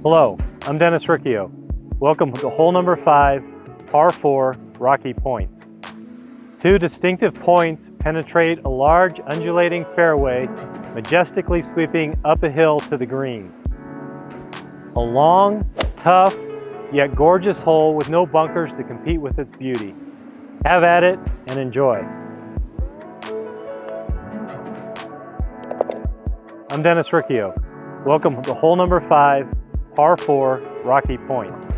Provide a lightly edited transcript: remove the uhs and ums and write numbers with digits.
Hello, I'm Dennis Riccio. Welcome to hole number 5, par 4, Rocky Points. Two distinctive points penetrate a large undulating fairway, majestically sweeping up a hill to the green. A long, tough, yet gorgeous hole with no bunkers to compete with its beauty. Have at it and enjoy. I'm Dennis Riccio. Welcome to hole number 5, par 4, Rocky Points.